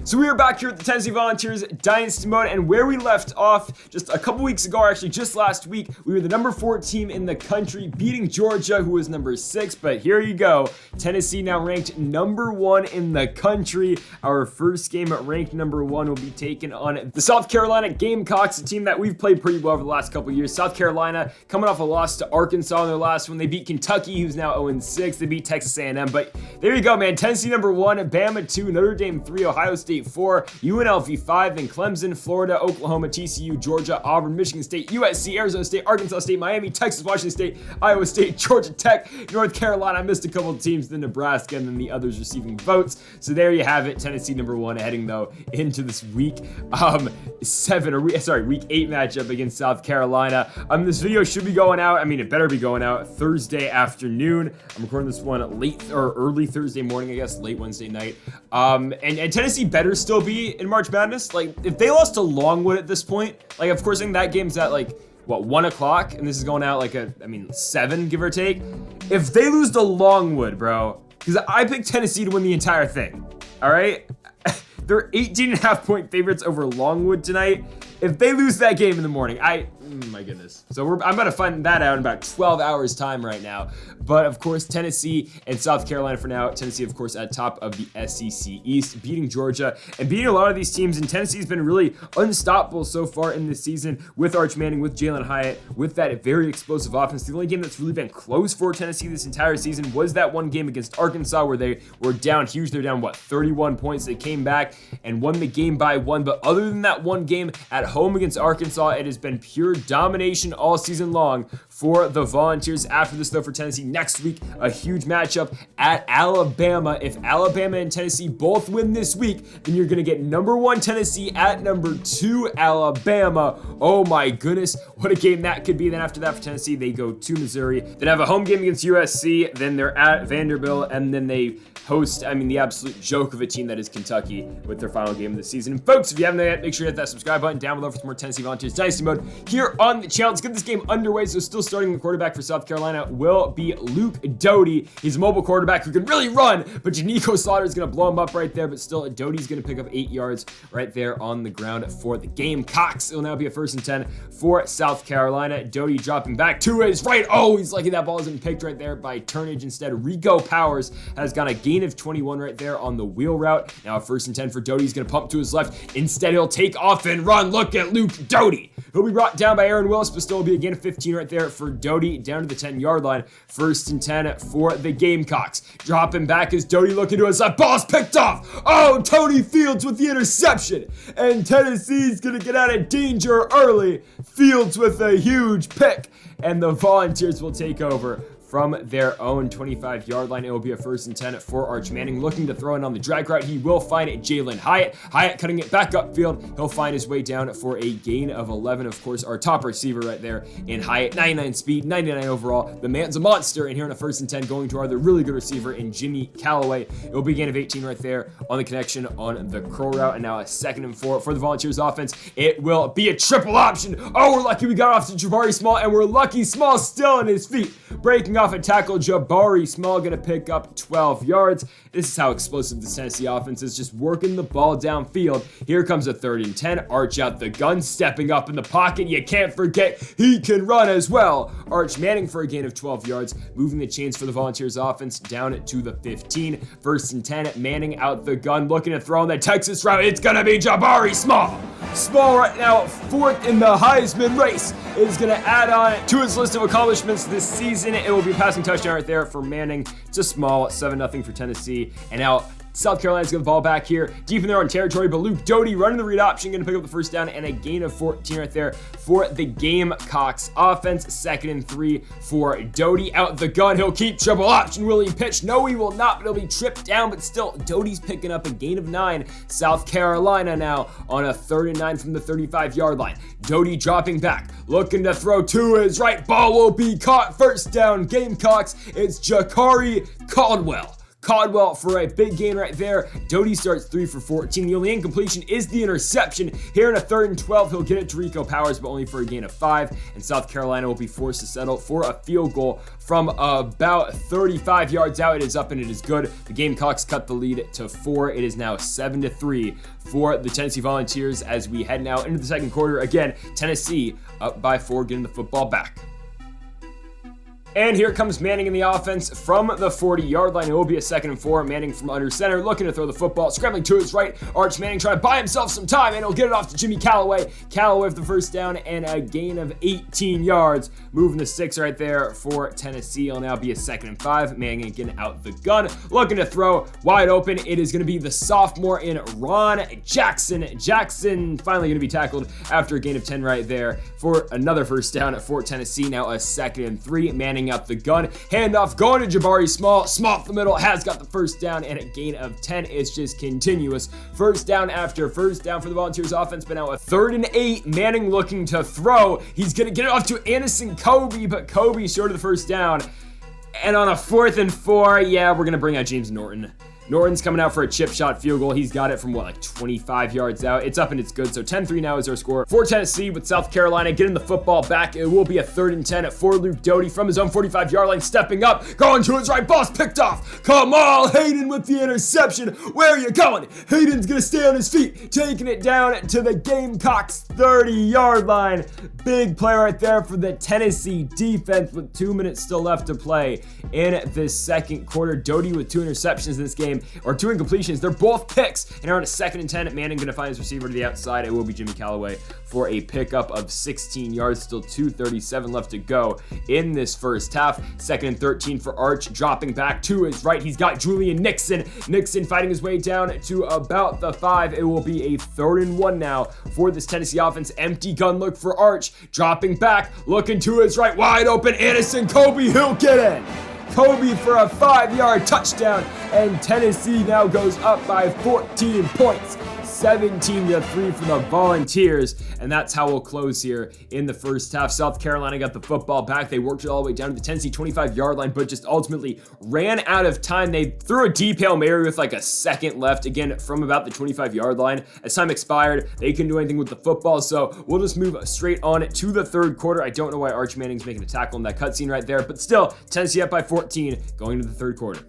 So we are back here at the Tennessee Volunteers Dynasty mode, and where we left off just a couple weeks ago, or actually just last week, we were the number 4 team in the country, beating Georgia, who was number 6. But here you go, Tennessee now ranked number 1 in the country. Our first game at ranked number 1 will be taken on the South Carolina Gamecocks, a team that we've played pretty well over the last couple years. South Carolina coming off a loss to Arkansas in their last one. They beat Kentucky, who's now 0-6. They beat Texas A&M. But there you go, man. Tennessee number 1, Bama 2, Notre Dame 3, Ohio State 4, UNLV 5, then Clemson, Florida, Oklahoma, TCU, Georgia, Auburn, Michigan State, USC, Arizona State, Arkansas State, Miami, Texas, Washington State, Iowa State, Georgia Tech, North Carolina. I missed a couple of teams, then Nebraska, and then the others receiving votes. So there you have it. Tennessee number 1 heading though into this week week 8 matchup against South Carolina. This video should be going out. I mean, it better be going out Thursday afternoon. I'm recording this one late or early Thursday morning, I guess, late Wednesday night. And Tennessee better still be in March Madness. Like, if they lost to Longwood at this point, like, of course, I think that game's at like, what, 1 o'clock? And this is going out like 7, give or take. If they lose to Longwood, bro, because I picked Tennessee to win the entire thing, all right? They're 18.5 point favorites over Longwood tonight. If they lose that game in the morning, my goodness. So I'm about to find that out in about 12 hours time right now. But of course, Tennessee and South Carolina for now. Tennessee, of course, at top of the SEC East, beating Georgia and beating a lot of these teams. And Tennessee's been really unstoppable so far in this season with Arch Manning, with Jalen Hyatt, with that very explosive offense. The only game that's really been close for Tennessee this entire season was that one game against Arkansas where they were down huge. They're down, 31 points. They came back and won the game by 1. But other than that one game at home against Arkansas, it has been pure domination all season long for the Volunteers. After this, though, for Tennessee, next week, a huge matchup at Alabama. If Alabama and Tennessee both win this week, then you're going to get number 1 Tennessee at number 2 Alabama. Oh my goodness, what a game that could be. Then after that for Tennessee, they go to Missouri, then have a home game against USC, then they're at Vanderbilt, and then they host, the absolute joke of a team that is Kentucky with their final game of the season. And folks, if you haven't yet, make sure to hit that subscribe button down below for some more Tennessee Volunteers Dynasty mode here on the channel. Let's get this game underway. So still starting the quarterback for South Carolina will be Luke Doty. He's a mobile quarterback who can really run, but Janico Slaughter is going to blow him up right there. But still, Doty's going to pick up 8 yards right there on the ground for the Gamecocks. It'll now be a 1st and 10 for South Carolina. Doty dropping back to his right. Oh, he's lucky that ball isn't picked right there by turnage. Instead, Rico Powers has got a gain of 21 right there on the wheel route. Now a 1st and 10 for Doty. He's going to pump to his left. Instead, he'll take off and run. Look at Luke Doty. He'll be brought down by Aaron Willis, but still will be a gain of 15 right there for Doty down to the 10-yard line. 1st and 10 for the Gamecocks. Dropping back as Doty looking to his left. Ball's picked off. Oh, Tony Fields with the interception. And Tennessee's going to get out of danger early. Fields with a huge pick. And the Volunteers will take over from their own 25-yard line. It will be a 1st and 10 for Arch Manning. Looking to throw in on the drag route. He will find Jalen Hyatt. Hyatt cutting it back upfield. He'll find his way down for a gain of 11. Of course, our top receiver right there in Hyatt. 99 speed, 99 overall. The man's a monster. And here in a 1st and 10 going to our other really good receiver in Jimmy Callaway. It will be a gain of 18 right there on the connection on the curl route. And now a 2nd and 4 for the Volunteers offense. It will be a triple option. Oh, we're lucky we got off to Jabari Small. And we're lucky Small still on his feet. Breaking off a tackle, Jabari Small going to pick up 12 yards. This is how explosive the Tennessee offense is, just working the ball downfield. Here comes a 3rd and 10. Arch out the gun, stepping up in the pocket. You can't forget he can run as well. Arch Manning for a gain of 12 yards, moving the chains for the Volunteers offense down to the 15. 1st and 10. Manning out the gun, looking to throw on the Texas route. It's going to be Jabari Small. Small right now, 4th in the Heisman race, is going to add on to his list of accomplishments this season. It will be a passing touchdown right there for Manning. It's a small 7-0 for Tennessee. And now South Carolina's got the ball back here, deep in their own territory, but Luke Doty running the read option, going to pick up the 1st down and a gain of 14 right there for the Gamecocks offense. 2nd and 3 for Doty out the gun. He'll keep triple option. Will he pitch? No, he will not, but he'll be tripped down, but still, Doty's picking up a gain of 9. South Carolina now on a 3rd and 9 from the 35-yard line. Doty dropping back, looking to throw to his right. Ball will be caught. 1st down, Gamecocks. It's Jakari Caldwell. Caldwell for a big gain right there. Doty starts 3 for 14. The only incompletion is the interception. Here in a 3rd and 12, he'll get it to Rico Powers, but only for a gain of 5. And South Carolina will be forced to settle for a field goal from about 35 yards out. It is up and it is good. The Gamecocks cut the lead to 4. It is now 7-3 for the Tennessee Volunteers as we head now into the second quarter. Again, Tennessee up by 4, getting the football back. And here comes Manning in the offense from the 40-yard line. It will be a 2nd and 4. Manning from under center, looking to throw the football, scrambling to his right. Arch Manning trying to buy himself some time, and he'll get it off to Jimmy Callaway. Callaway with the first down and a gain of 18 yards. Moving the sticks right there for Tennessee. It'll now be a 2nd and 5. Manning getting out the gun, looking to throw wide open. It is going to be the sophomore in Ron Jackson. Jackson finally going to be tackled after a gain of 10 right there for another first down for Tennessee. Now a 2nd and 3. Manning out the gun, handoff going to Jabari Small. Small up the middle, has got the first down and a gain of 10. It's just continuous. First down after first down for the Volunteers offense, but now a 3rd and 8. Manning looking to throw. He's going to get it off to Anderson Kobe, but Kobe short of the first down. And on a 4th and 4, yeah, we're going to bring out James Norton. Norton's coming out for a chip shot field goal. He's got it from, like 25 yards out. It's up and it's good. So 10-3 now is our score for Tennessee, with South Carolina getting the football back. It will be a 3rd and 10 for Luke Doty from his own 45-yard line, stepping up, going to his right. Ball's picked off. Kamal Hayden with the interception. Where are you going? Hayden's going to stay on his feet, taking it down to the Gamecocks 30-yard line. Big play right there for the Tennessee defense with 2 minutes still left to play in this second quarter. Doty with 2 interceptions in this game, or 2 incompletions. They're both picks, and are on a 2nd and 10. Manning going to find his receiver to the outside. It will be Jimmy Callaway for a pickup of 16 yards. Still 2:37 left to go in this first half. 2nd and 13 for Arch, dropping back to his right. He's got Julian Nixon. Nixon fighting his way down to about the 5. It will be a 3rd and 1 now for this Tennessee offense. Empty gun look for Arch, dropping back, looking to his right, wide open. Anderson Kobe, he'll get in. Kobe for a 5-yard touchdown, and Tennessee now goes up by 14 points. 17-3 for the Volunteers, and that's how we'll close here in the first half. South Carolina got the football back. They worked it all the way down to the Tennessee 25-yard line, but just ultimately ran out of time. They threw a deep Hail Mary with like a second left, again, from about the 25-yard line. As time expired, they couldn't do anything with the football, so we'll just move straight on to the third quarter. I don't know why Arch Manning's making a tackle in that cutscene right there, but still, Tennessee up by 14 going into the third quarter.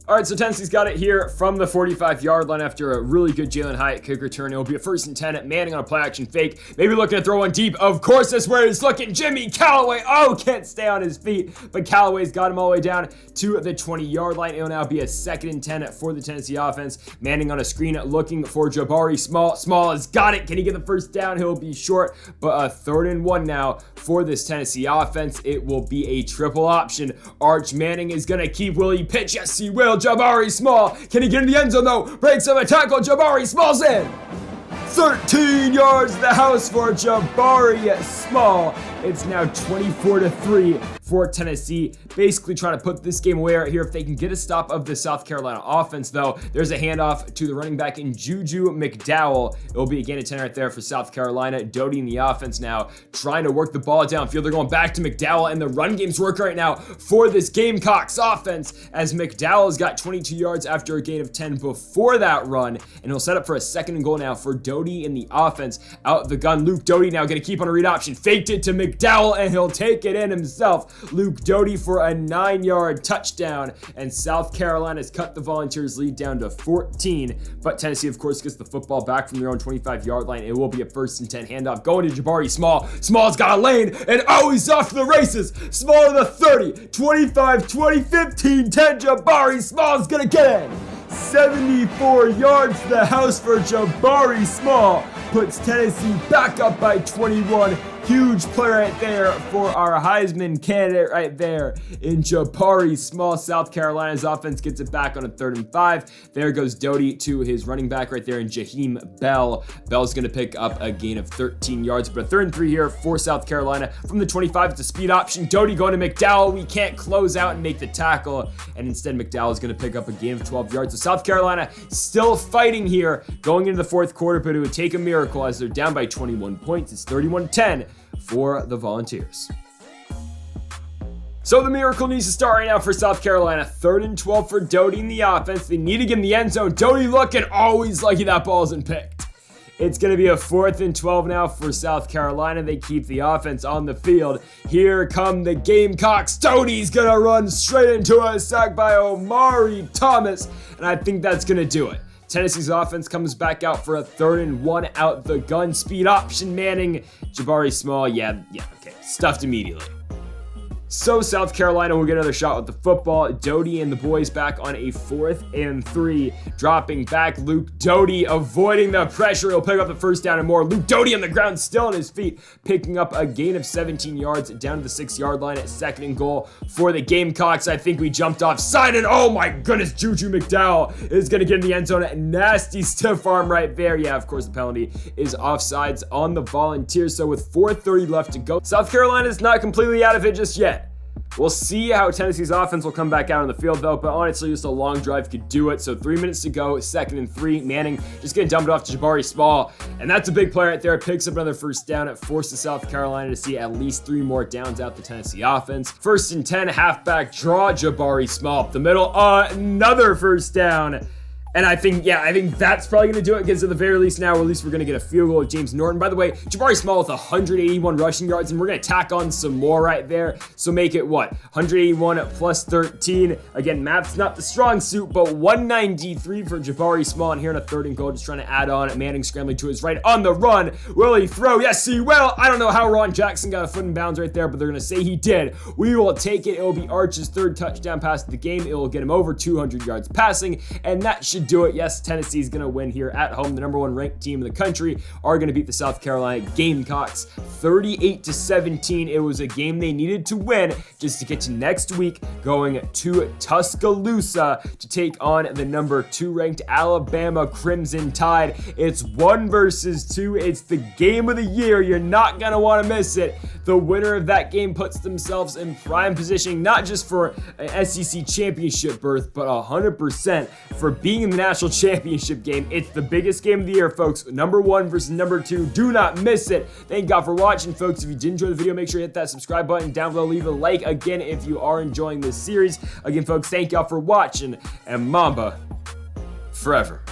All right, so Tennessee's got it here from the 45-yard line after a really good Jalen Hyatt kick return. It will be a 1st and 10 at Manning on a play-action fake. Maybe looking to throw one deep. Of course, that's where he's looking. Jimmy Callaway, can't stay on his feet. But Callaway's got him all the way down to the 20-yard line. It will now be a 2nd and 10 for the Tennessee offense. Manning on a screen looking for Jabari Small. Small has got it. Can he get the first down? He'll be short, but a 3rd and 1 now for this Tennessee offense. It will be a triple option. Arch Manning is going to keep. Will he pitch? Yes, he will. Jabari Small. Can he get in the end zone though? Breaks up a tackle. Jabari Small's in. 13 yards to the house for Jabari Small. It's now 24-3 for Tennessee. Basically trying to put this game away right here. If they can get a stop of the South Carolina offense, though, there's a handoff to the running back in Juju McDowell. It will be a gain of 10 right there for South Carolina. Doty in the offense now, trying to work the ball downfield. They're going back to McDowell, and the run game's working right now for this Gamecocks offense, as McDowell's got 22 yards after a gain of 10 before that run, and he'll set up for a 2nd and goal now for Doty in the offense. Out the gun, Luke Doty now going to keep on a read option. Faked it to McDowell, and he'll take it in himself. Luke Doty for a 9-yard touchdown, and South Carolina's cut the Volunteers lead down to 14, but Tennessee, of course, gets the football back from their own 25-yard line. It will be a 1st and 10 handoff going to Jabari Small. Small's got a lane, and he's off to the races. Small to the 30, 25, 20, 15, 10. Jabari Small's gonna get in. 74 yards to the house for Jabari Small. Puts Tennessee back up by 21. Huge play right there for our Heisman candidate right there in Jabari Small. South Carolina's offense gets it back on a 3rd and 5. There goes Doty to his running back right there in Jaheim Bell. Bell's going to pick up a gain of 13 yards, but a 3rd and 3 here for South Carolina. From the 25, it's a speed option. Doty going to McDowell. We can't close out and make the tackle, and instead McDowell is going to pick up a gain of 12 yards. So South Carolina still fighting here going into the 4th quarter, but it would take a miracle as they're down by 21 points. It's 31-10 for the Volunteers. So the miracle needs to start right now for South Carolina. 3rd and 12 for Doty in the offense. They need to get in the end zone. Doty looking, always lucky that ball isn't picked. It's going to be a 4th and 12 now for South Carolina. They keep the offense on the field. Here come the Gamecocks. Doty's going to run straight into a sack by Omari Thomas, and I think that's going to do it. Tennessee's offense comes back out for a 3rd and 1 out the gun. Speed option Manning. Jabari Small, yeah, okay. Stuffed immediately. So South Carolina will get another shot with the football. Doty and the boys back on a 4th and 3. Dropping back, Luke Doty avoiding the pressure. He'll pick up the first down and more. Luke Doty on the ground, still on his feet, picking up a gain of 17 yards down to the 6-yard line at 2nd and goal for the Gamecocks. I think we jumped offside, and oh my goodness, Juju McDowell is going to get in the end zone. Nasty stiff arm right there. Yeah, of course, the penalty is offsides on the Volunteers. So with 4:30 left to go, South Carolina is not completely out of it just yet. We'll see how Tennessee's offense will come back out on the field, though, but honestly, just a long drive could do it. So 3 minutes to go, 2nd and 3. Manning just getting dumped off to Jabari Small, and that's a big play right there. It picks up another first down. It forces South Carolina to see at least 3 more downs out the Tennessee offense. 1st and 10, halfback draw, Jabari Small up the middle. Another first down. And I think that's probably going to do it, because at the very least now, at least we're going to get a field goal with James Norton. By the way, Jabari Small with 181 rushing yards, and we're going to tack on some more right there. So make it, 181 plus 13. Again, math's not the strong suit, but 193 for Jabari Small. And here in a 3rd and goal, just trying to add on. Manning scrambling to his right on the run. Will he throw? Yes, he will. I don't know how Ron Jackson got a foot in bounds right there, but they're going to say he did. We will take it. It will be Arch's 3rd touchdown pass of the game. It will get him over 200 yards passing, and that should do it. Yes, Tennessee is going to win here at home. The number 1 ranked team in the country are going to beat the South Carolina Gamecocks 38-17. It was a game they needed to win just to get to next week, going to Tuscaloosa to take on the number 2 ranked Alabama Crimson Tide. It's 1 versus 2. It's the game of the year. You're not going to want to miss it. The winner of that game puts themselves in prime position, not just for an SEC championship berth, but 100% for being in the national championship game. It's the biggest game of the year, folks. Number 1 versus number 2. Do not miss it. Thank God for watching, folks. If you did enjoy the video, make sure you hit that subscribe button down below. Leave a like again if you are enjoying this series. Again, folks, thank y'all for watching, and Mamba forever.